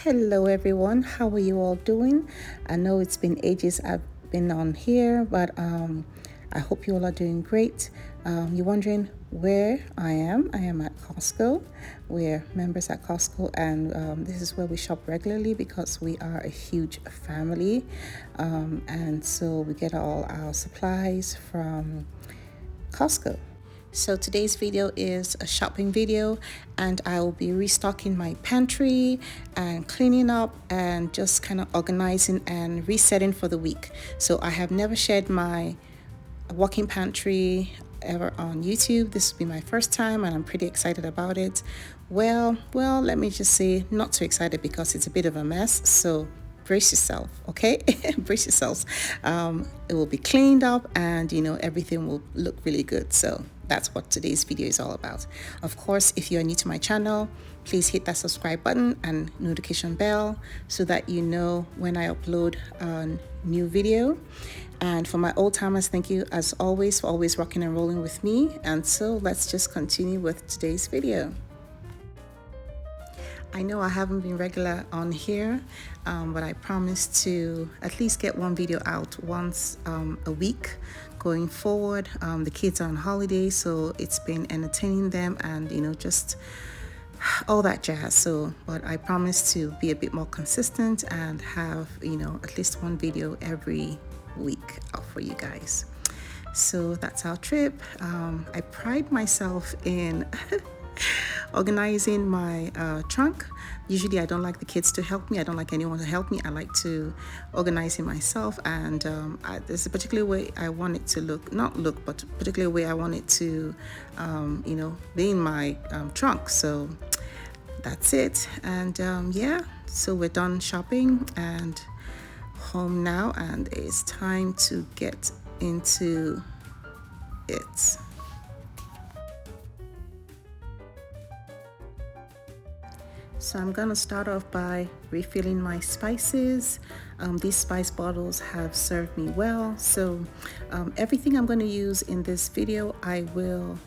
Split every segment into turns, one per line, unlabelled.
Hello everyone, how are you all doing? I know it's been ages I've been on here, but I hope you all are doing great. You're wondering where I am. I am at Costco. We're members at Costco, and this is where we shop regularly because we are a huge family. And so we get all our supplies from Costco. So today's video is a shopping video, and I will be restocking my pantry and cleaning up and just kind of organizing and resetting for the week. So I have never shared my walking pantry ever on YouTube. This will be my first time and I'm pretty excited about it. Well, let me just say not too excited because it's a bit of a mess. So brace yourself, okay? Brace yourselves. It will be cleaned up and everything will look really good. So that's what today's video is all about. Of course, if you are new to my channel, please hit that subscribe button and notification bell so that you know when I upload a new video. And for my old timers, thank you as always for always rocking and rolling with me. And so let's just continue with today's video. I know I haven't been regular on here, but I promise to at least get one video out once a week going forward. The kids are on holiday, so it's been entertaining them and just all that jazz. So but I promise to be a bit more consistent and have at least one video every week out for you guys. So that's our trip. I pride myself in organizing my trunk. Usually I don't like the kids to help me. I don't like anyone to help me. I like to organize it myself, and there's a particular way I want it to look, but a particular way I want it to be in my trunk. So that's it. And yeah, so we're done shopping and home now, and it's time to get into it. So I'm gonna start off by refilling my spices. These spice bottles have served me well. So everything I'm gonna use in this video, I will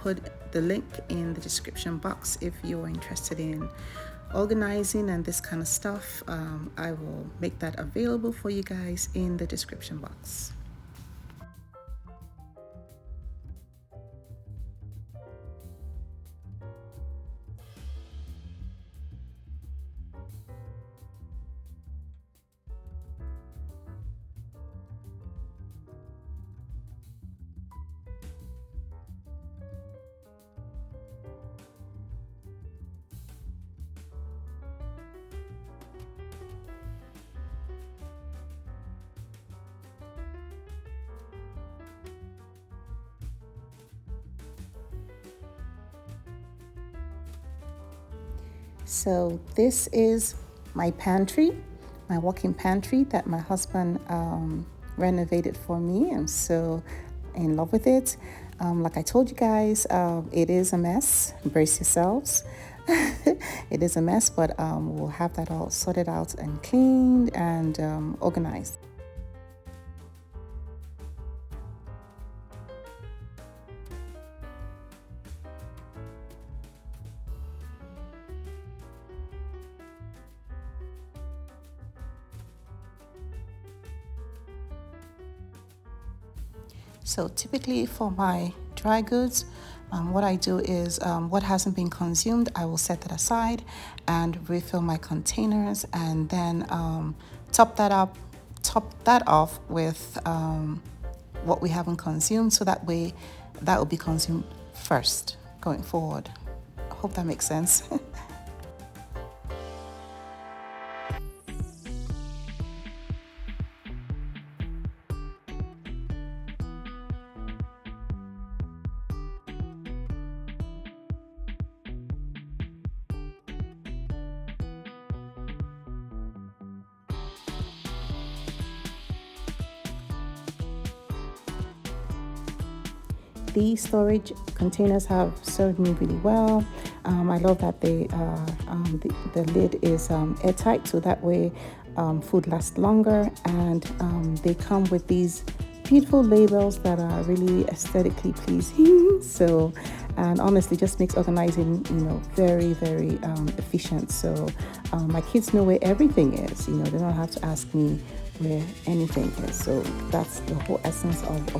put the link in the description box if you're interested in organizing and this kind of stuff. I will make that available for you guys in the description box. So this is my pantry, my walk-in pantry that my husband renovated for me. I'm so in love with it. Like I told you guys, it is a mess. Brace yourselves. It is a mess, but we'll have that all sorted out and cleaned and organized. So typically for my dry goods, what I do is what hasn't been consumed, I will set that aside and refill my containers, and then top that off with what we haven't consumed, so that way that will be consumed first going forward. I hope that makes sense. These storage containers have served me really well. I love that they the lid is airtight, so that way food lasts longer, and they come with these beautiful labels that are really aesthetically pleasing. So, and honestly, just makes organizing, very, very efficient. So, my kids know where everything is. They don't have to ask me where anything is. So that's the whole essence of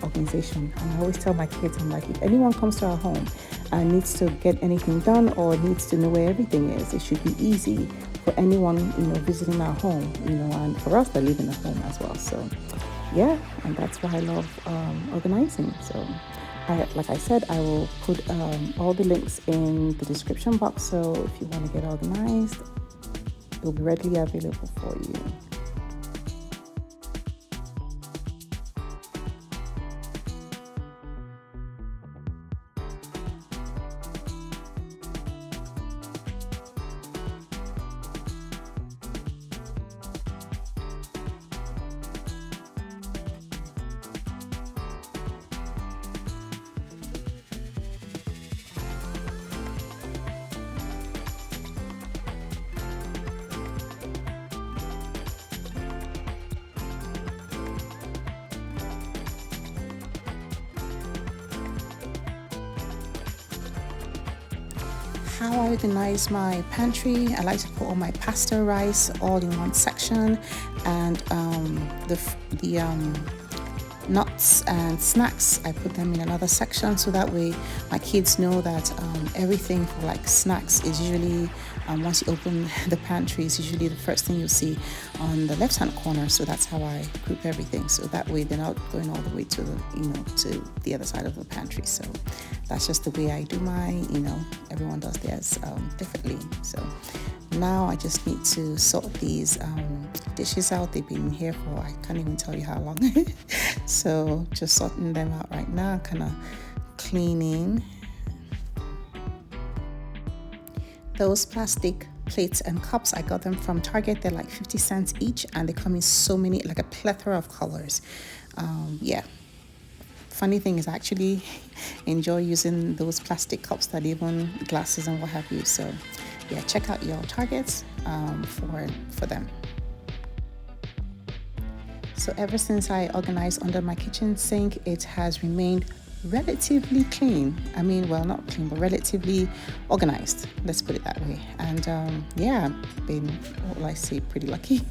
organization. And I always tell my kids, I'm like, if anyone comes to our home and needs to get anything done or needs to know where everything is, it should be easy for anyone visiting our home, and for us that live in the home as well. So yeah, and that's why I love organizing. So like I said, I will put all the links in the description box. So if you want to get organized, it will be readily available for you. How I organize my pantry, I like to put all my pasta rice all in one section, and the nuts and snacks, I put them in another section, so that way my kids know that everything for like snacks is usually once you open the pantry, is usually the first thing you see on the left hand corner. So that's how I group everything, so that way they're not going all the way to the to the other side of the pantry. So that's just the way I do mine. Everyone does theirs differently. So now I just need to sort these dishes out. They've been here for, I can't even tell you how long. So just sorting them out right now, kind of cleaning. Those plastic plates and cups, I got them from Target. They're like 50 cents each, and they come in so many, like a plethora of colors. Yeah. Funny thing is, I actually enjoy using those plastic cups, that even glasses and what have you. So yeah, check out your Targets for them. So ever since I organized under my kitchen sink, it has remained relatively clean. I mean, well, not clean, but relatively organized. Let's put it that way. And yeah, been, what will I say, pretty lucky.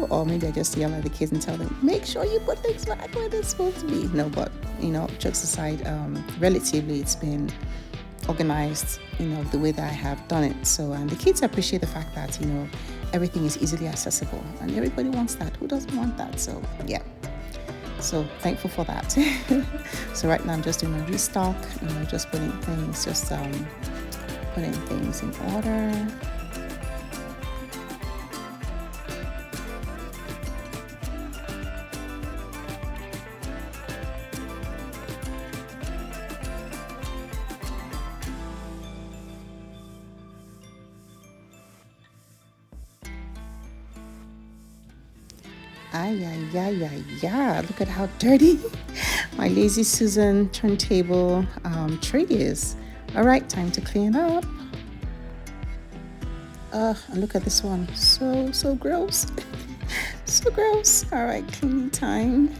Or maybe I just yell at the kids and tell them, make sure you put things back where they're supposed to be. No, but jokes aside, relatively it's been organized, the way that I have done it. So the kids appreciate the fact that everything is easily accessible, and everybody wants that. Who doesn't want that? So yeah, so thankful for that. So right now I'm just doing a restock, just putting things in order. Yeah, look at how dirty my Lazy Susan turntable tray is. All right, time to clean up. And look at this one, so gross. So gross. All right, cleaning time.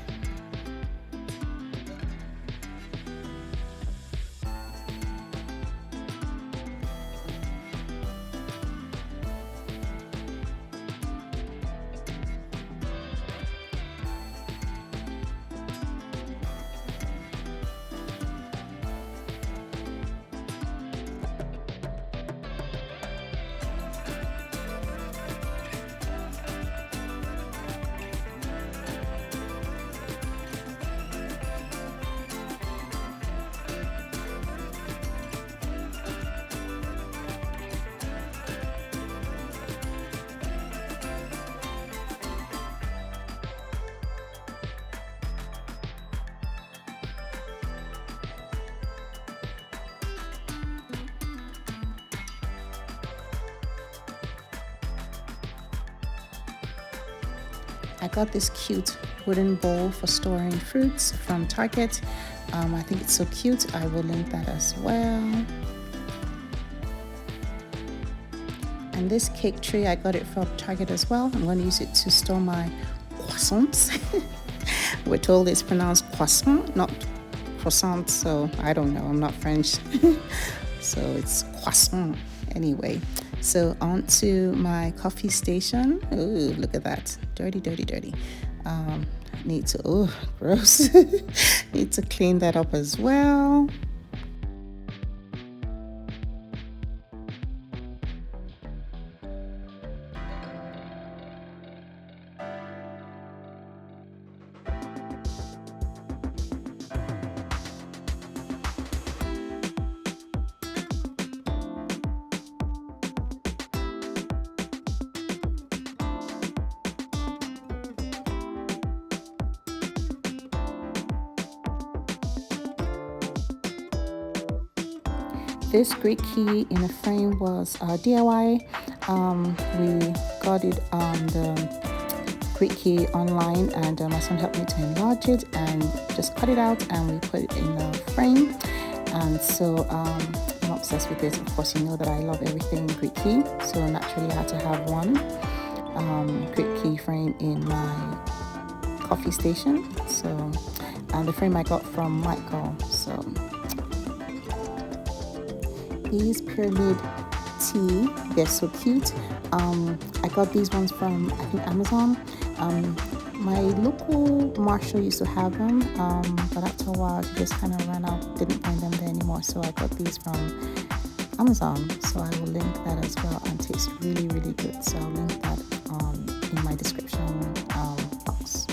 I got this cute wooden bowl for storing fruits from Target. I think it's so cute. I will link that as well. And this cake tray, I got it from Target as well. I'm going to use it to store my croissants. We're told it's pronounced croissant, not croissant, so I don't know, I'm not French. So it's croissant anyway. So on to my coffee station. Ooh, look at that. Dirty, dirty, dirty. Need to, oh, gross. Need to clean that up as well. This Greek key in a frame was DIY. We got it on the Greek key online, and my son helped me to enlarge it and just cut it out, and we put it in a frame. And so I'm obsessed with this. Of course, you know that I love everything Greek key, so naturally I had to have one Greek key frame in my coffee station. So, and the frame I got from Michael. So these pyramid tea, they're so cute. I got these ones from, I think, Amazon. My local Marshall used to have them, but after a while they just kind of ran out, didn't find them there anymore, so I got these from Amazon. So I will link that as well, and it tastes really, really good. So I'll link that in my description box.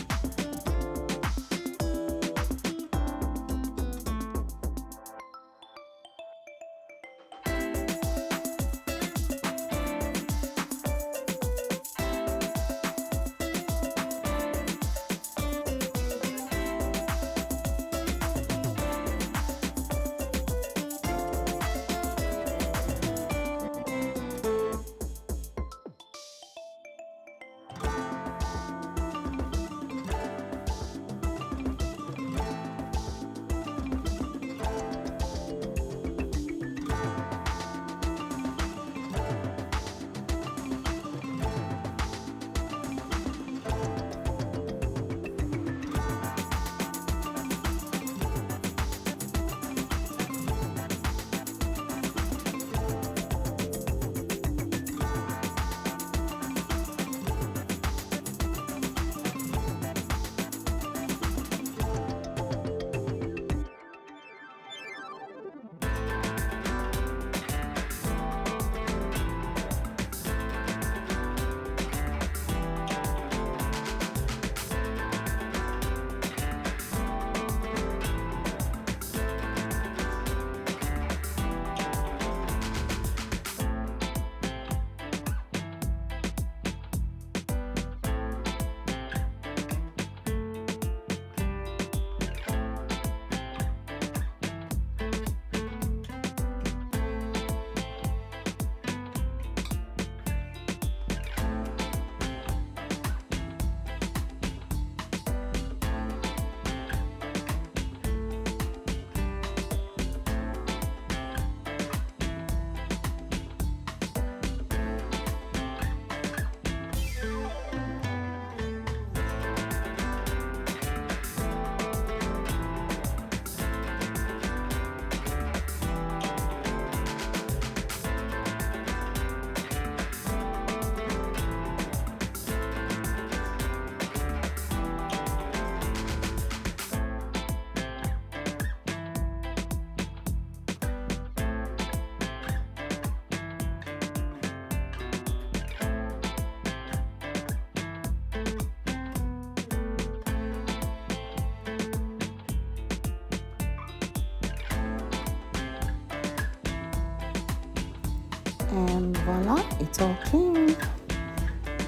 And voila, it's all clean,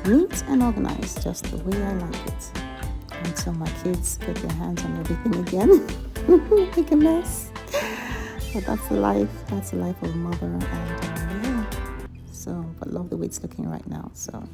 neat and organized, just the way I like it. Until my kids get their hands on everything again, make a mess. But that's the life of a mother, and yeah. So, but love the way it's looking right now. So.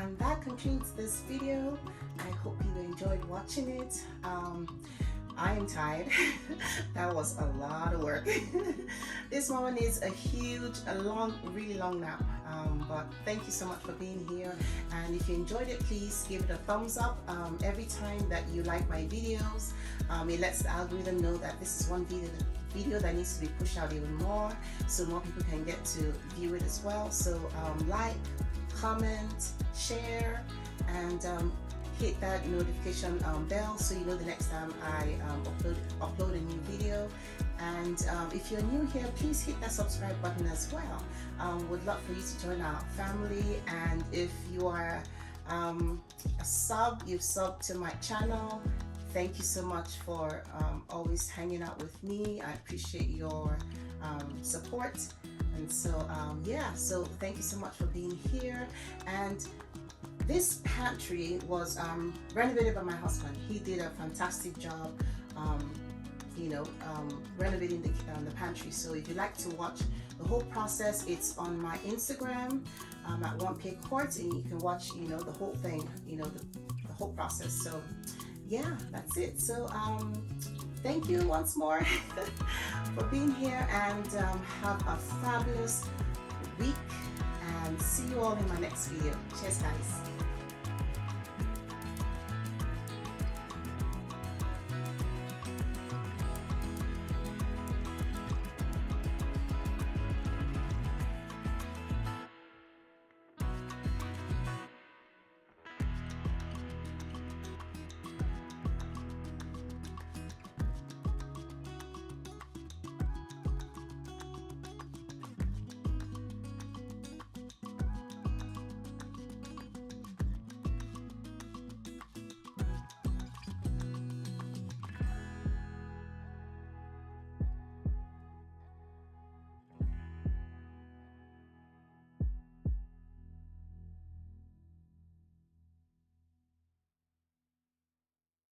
and that concludes this video. I hope you enjoyed watching it. I am tired. That was a lot of work. This one is a long, really long nap. But thank you so much for being here. And if you enjoyed it, please give it a thumbs up. Every time that you like my videos, it lets the algorithm know that this is one video that needs to be pushed out even more, so more people can get to view it as well. So like, comment, share, and hit that notification bell so you know the next time I upload a new video. And if you're new here, please hit that subscribe button as well. Would love for you to join our family. And if you are a sub, you've subbed to my channel, thank you so much for always hanging out with me. I appreciate your support. And so yeah, so thank you so much for being here. And this pantry was renovated by my husband. He did a fantastic job, renovating the pantry. So if you'd like to watch the whole process, it's on my Instagram at 1P Court, and you can watch, the whole thing, the whole process. So yeah, that's it. So thank you once more for being here, and have a fabulous week, and see you all in my next video. Cheers, guys.